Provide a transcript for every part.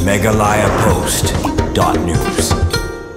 Megalayapost.news.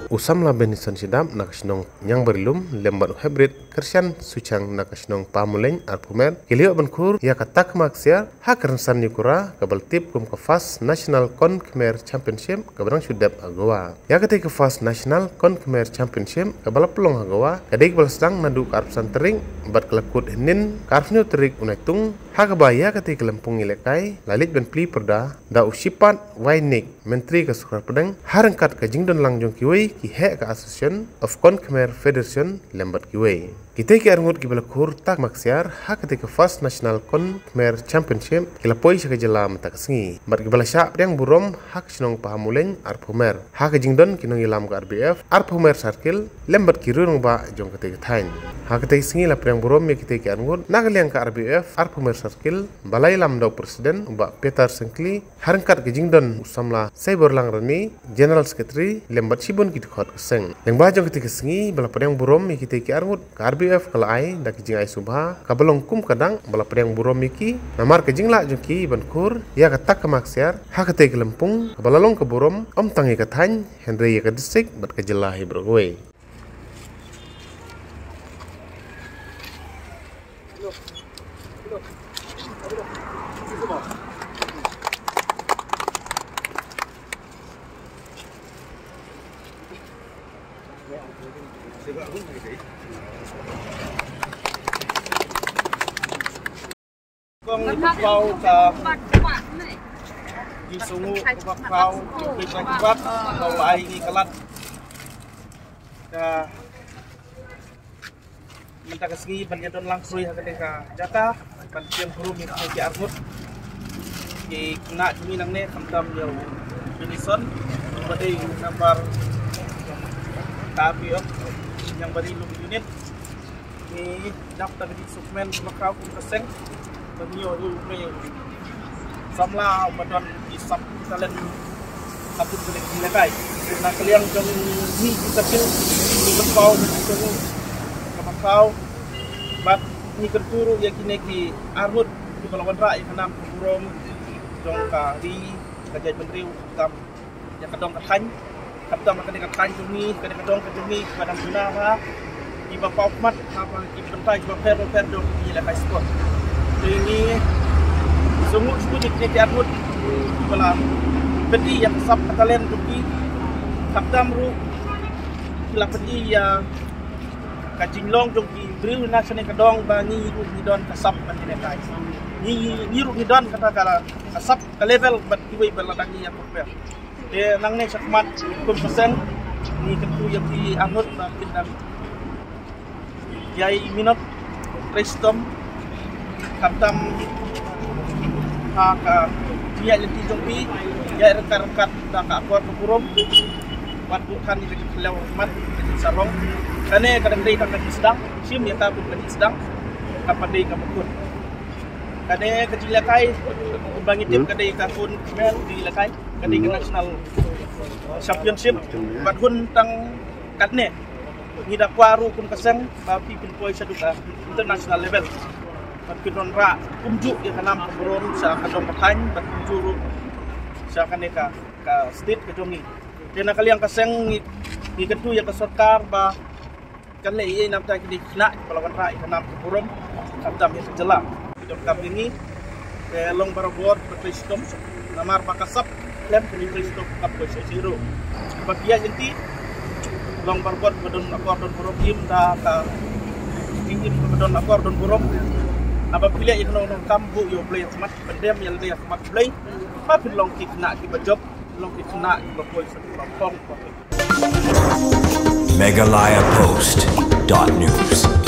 Usam la benison sidam nakasnong nyang berilum lembat hybrid kersian sucang nakasnong pamuleng arpumer kilio benkur ya katak maksiar hakern san nikura kabal tip kum kafas national kon khmer championship kabarang sudap agawa ya ketika kafas national kon khmer championship kabal pelong agawa kadek bal sedang nadu karp santering bat kelakut henin karpnyo terik unaitung hakabaya ketika lempung ilekai lalit ben pli perda da usipat wainik menteri kesukar pedang harangkat kajing don langjong kiwei ki he ka Association of Kon Khmer Federation lembat kiwei kita ki arngut ki balakur tak maksiar ha ketika first national Kon Khmer Championship kila poi sa kajala mata kasengi mat ki balasya pedang burom hak sinong pahamuleng arpumer ha kajing don kinong ilam ka RBF arpumer circle lembat ki rung ba jong ketika thain ha ketika sengi la pedang burom me kita ki arngut nagaliang ka RBF arpumer circle balai lam do presiden ba Peter Sengkli harangkat kajing don usamla Cyber lang rani General Secretary lembat sibun ki khot keseng yang bajong ketika sengi bala pedang burom mi kita ki arngut ka RBF kala ai da ki jingai subha ka belong kum kadang bala pedang burom mi ki namar ka jingla jongki bankur ya ka tak maksiar ha ka te lempung bala long ka burom om tangi ka than Henry ka district bat ka jelahi brogwe Con bao ka di sungu bao di bakat bao ai ni kalat ka menta kasgi banjadon langsui hakadeka jata pantiam huru mi ki armut ki kena jumi nang ne kamtam yo binison badai nambar tapi yang bari lu unit ni daftar di sukmen makau keseng banyo yu player samla badon isap talent apun boleh dilakai nak kalian jom ni kita pil ni berpau dengan kamakau bat ni kerturu yakine ki armut di balawan rai kanam burom jongka di kajai menteri utam yang kedong katany kaptam akan katany jumi kadang-kadang jumi kadang gunaha di bapau mat apa di pentai di per dong di lakai sport ini semua sebut ni armut bala pedi yang sab kalian tuki kaptam ru kila pedi ya kajinglong jongki bril nasional kedong bani ru hidon kasap panjene kai ni ru hidon kata kala kasap ke level bat kiwei baladangi yang proper de nang ne sakmat persen ni ketu yang di armut dan yai minot restom kaptam ka dia lenti jompi ya rekat-rekat da ka akor kurum wat bukan di lew mat sarong kane kadang dei kan sedang sim ya ta pun sedang kapan dei ka pun kane kejilakai bangi tim kadai ka pun mel di lakai kadai ke national championship bat hun tang katne ni da kwaru kun kaseng ba pi pin poi saduka international level Pagkinon ra kumju di kanam buron sa kadong katany bat kumjuru sa kaneka ka state kadongi dena kaliang kaseng ni ketu ya kasorkar ba kanle i namta kidi na palawan ra kanam buron kaptam ya jela dong kap ini long barabor petristom namar pakasap lem kini petristom kap ko zero bagia jenti long barabor badon akordon buron im da ka ingin badon akordon buron apabila ikno kambu yo play mat pendem yang dia mat play mapin long kit na ki bajob long kit na ki bapoi sa pong Megalayapost.news.